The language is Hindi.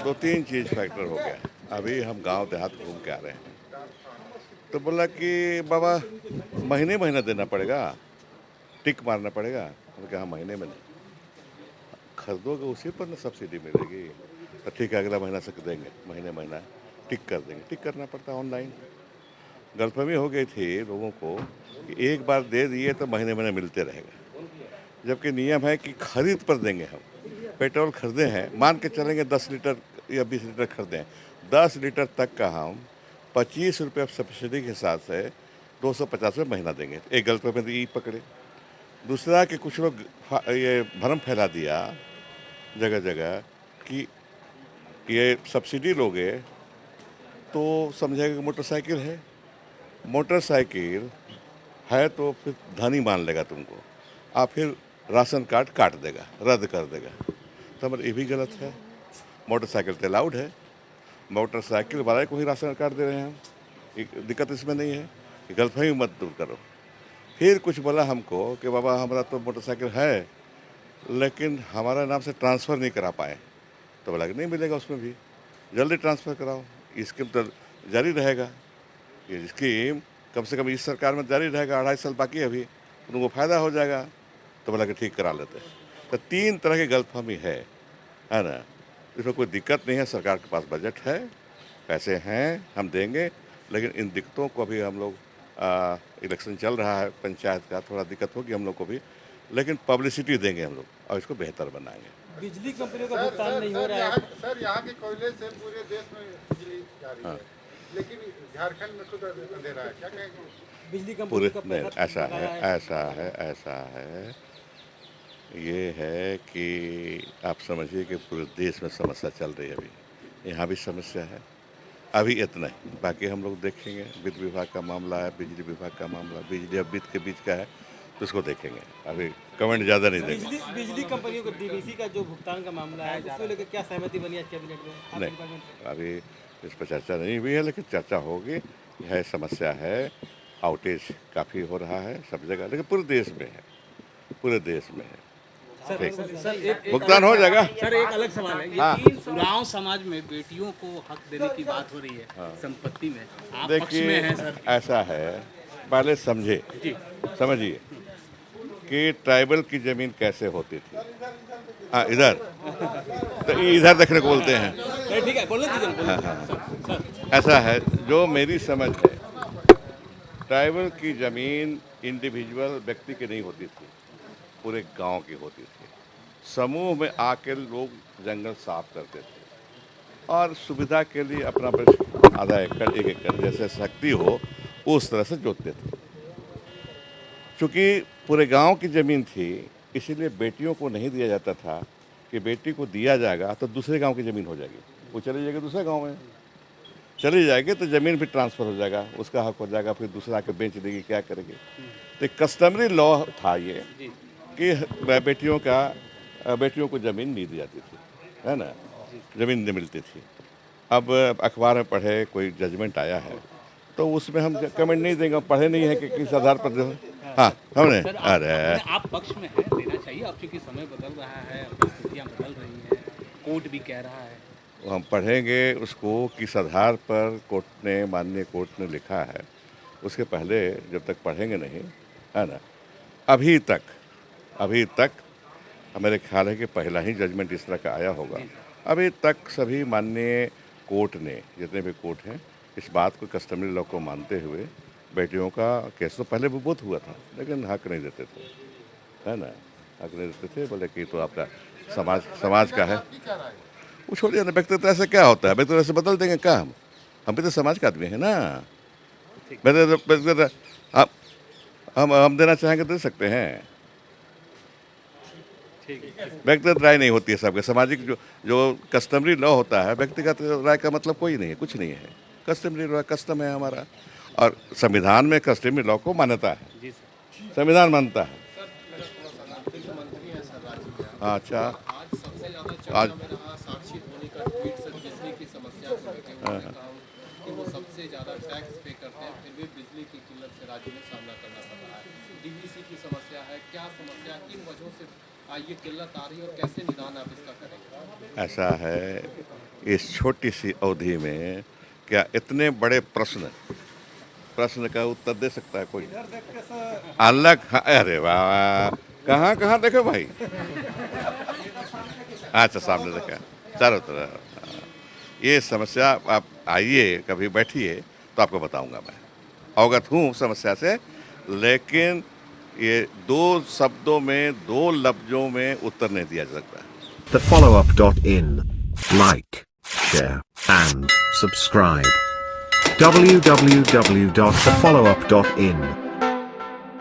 दो तीन चीज़ फैक्टर हो गया। अभी हम गांव देहात घूम के आ रहे हैं, तो बोला कि बाबा महीने महीना देना पड़ेगा, टिक मारना पड़ेगा। हमने कहा महीने में नहीं, खरीदोगे उसी पर ना सब्सिडी मिलेगी। तो ठीक है, अगला महीना से देंगे, महीने महीना टिक कर देंगे। टिक करना पड़ता है ऑनलाइन। गलतफहमी हो गई थी लोगों को कि एक बार दे दिए तो महीने महीने मिलते रहेगा, जबकि नियम है कि खरीद पर देंगे। हम पेट्रोल खरीदे हैं, मान के चलेंगे 10 लीटर या 20 लीटर खरीदे हैं, 10 लीटर तक का हम 25 रुपये सब्सिडी के हिसाब से 250 रुपये महीना देंगे। एक गलतफहमी तो ये पकड़े। दूसरा कि कुछ लोग ये भ्रम फैला दिया जगह जगह कि ये सब्सिडी लोगे तो समझेगा कि मोटरसाइकिल है। मोटरसाइकिल है तो फिर धनी मान लेगा तुमको, और फिर राशन कार्ड काट देगा, रद्द कर देगा। तो हमारा ये भी गलत है। मोटरसाइकिल तो अलाउड है, मोटरसाइकिल वाले को ही राशन कार्ड दे रहे हैं हम, दिक्कत इसमें नहीं है। ये गलतफहमी मत दूर करो। फिर कुछ बोला हमको कि बाबा हमारा तो मोटरसाइकिल है लेकिन हमारा नाम से ट्रांसफ़र नहीं करा पाए। तो बोला कि नहीं मिलेगा, उसमें भी जल्दी ट्रांसफ़र कराओ। स्कीम तो जारी रहेगा, ये स्कीम कम से कम इस सरकार में जारी रहेगा। 2.5 साल बाकी है अभी, उनको फ़ायदा हो जाएगा। तो बोला कि ठीक करा लेते हैं। तो 3 तरह की गलतफहमी है ना। इसमें कोई दिक्कत नहीं है, सरकार के पास बजट है, पैसे हैं, हम देंगे। लेकिन इन दिक्कतों को अभी हम लोग इलेक्शन चल रहा है पंचायत का, थोड़ा दिक्कत होगी हम लोग को भी, लेकिन पब्लिसिटी देंगे हम लोग और इसको बेहतर बनाएंगे। बिजली कंपनियों का भुगतान नहीं हो रहा है। सर यहाँ के कोयले से पूरे देश में बिजली जा रही है, लेकिन झारखंड में खुद अंधेरा है, क्या कहेंगे? बिजली पूरे कंपनियों का नहीं, पैसा ऐसा है ये है कि आप समझिए कि पूरे देश में समस्या चल रही है। अभी यहाँ भी समस्या है, अभी इतना ही। बाकी हम लोग देखेंगे, वित्त विभाग का मामला है, बिजली विभाग का मामला, बिजली और वित्त के बीच का है, तो उसको देखेंगे। अभी कमेंट ज़्यादा नहीं देंगे। बिजली कंपनियों को डीवीसी का जो भुगतान का मामला है, उसको लेकर क्या सहमति बनी आज कैबिनेट में आपके नहीं, डिपार्टमेंट से? अभी इस पर चर्चा नहीं हुई है, लेकिन चर्चा होगी। यह समस्या है, आउटेज काफ़ी हो रहा है सब जगह, लेकिन पूरे देश में है, पूरे देश में है। सर एक भुगतान हो जाएगा। सर एक अलग सवाल है, हाँ। उरांव समाज में बेटियों को हक देने की बात हो रही है संपत्ति में, आप पक्ष में देखिए, हैं सर? ऐसा है, पहले समझिए कि ट्राइबल की ज़मीन कैसे होती थी। हाँ, इधर तो इधर देखने को बोलते हैं। ठीक है, बोलने दीजिए। ऐसा है, जो मेरी समझ है, ट्राइबल की ज़मीन इंडिविजुअल व्यक्ति की नहीं होती थी, पूरे गांव की होती थी। समूह में आके लोग जंगल साफ करते थे और सुविधा के लिए अपना बस आधा एकड़ 1 एकड़ जैसे शक्ति हो उस तरह से जोतते थे। चूँकि पूरे गांव की ज़मीन थी, इसीलिए बेटियों को नहीं दिया जाता था कि बेटी को दिया जाएगा तो दूसरे गांव की ज़मीन हो जाएगी, वो चली जाएगी दूसरे गांव में, चली जाएगी तो ज़मीन भी ट्रांसफ़र हो जाएगा, उसका हक हो जाएगा, फिर दूसरा आके बेच देगी, क्या करेगी। तो कस्टमरी लॉ था ये कि बेटियों को ज़मीन नहीं दी जाती थी, है ना, ज़मीन नहीं मिलती थी। अब अखबार में पढ़े, कोई जजमेंट आया है, तो उसमें हम कमेंट नहीं देंगे, पढ़े नहीं है कि किस आधार पर। हाँ, हमने अरे आप पक्ष में हैं, देना चाहिए। अब चूंकि समय बदल रहा है, परिस्थितियाँ बदल रही हैं, कोर्ट भी कह रहा है। हम पढ़ेंगे उसको किस आधार पर कोर्ट ने, माननीय कोर्ट ने लिखा है, उसके पहले जब तक पढ़ेंगे नहीं, है ना। अभी तक मेरे ख्याल है कि पहला ही जजमेंट इस तरह का आया होगा। अभी तक सभी माननीय कोर्ट ने, जितने भी कोर्ट हैं, इस बात को कस्टमरी लॉ को मानते हुए बेटियों का केस तो पहले भी बहुत हुआ था, लेकिन हक नहीं देते थे, है ना, हक नहीं देते थे। बोले कि तो आपका समाज का है, वो छोड़िए ना। व्यक्तिगत ऐसे क्या होता है, व्यक्तिगत ऐसे बदल देंगे क्या हम भी तो समाज का आदमी है ना। व्यक्तिगत हम देना चाहेंगे दे सकते हैं। व्यक्तिगत राय नहीं होती है सबके। सामाजिक जो कस्टमरी लॉ होता है, व्यक्तिगत राय का मतलब कोई नहीं है, कुछ नहीं है। कस्टमरी लॉ कस्टम है हमारा, और संविधान में कस्टमरी लॉ को मान्यता है, संविधान मानता है। हाँ, अच्छा, आज सबसे ज्यादा चर्चा में रहा साक्षी धोनी का ट्वीट सर बिजली की समस्या को लेकर उन्होंने कहा कि वो सबसे ज्यादा टैक्स पे करते हैं, फिर भी बिजली की किल्लत से राज्य में सामना करना पड़ रहा है। डीवीसी की समस्या है, क्या समस्या, किन वजहों से ये किल्लत आ रही है और कैसे निदान आप इसका करेंगे? ऐसा है इस छोटी सी अवधि में क्या इतने बड़े प्रश्न का उत्तर दे सकता है कोई? अलग, अरे वाह, कहाँ कहाँ देखो भाई। अच्छा, सामने देखा, चारों तरफ ये समस्या। आप आइए, कभी बैठिए तो आपको बताऊंगा। मैं अवगत हूँ समस्या से, लेकिन ये 2 शब्दों में, 2 लफ्जों में उत्तर नहीं दिया जा सकता। thefollowup.in. Like, share, and subscribe. www.thefollowup.in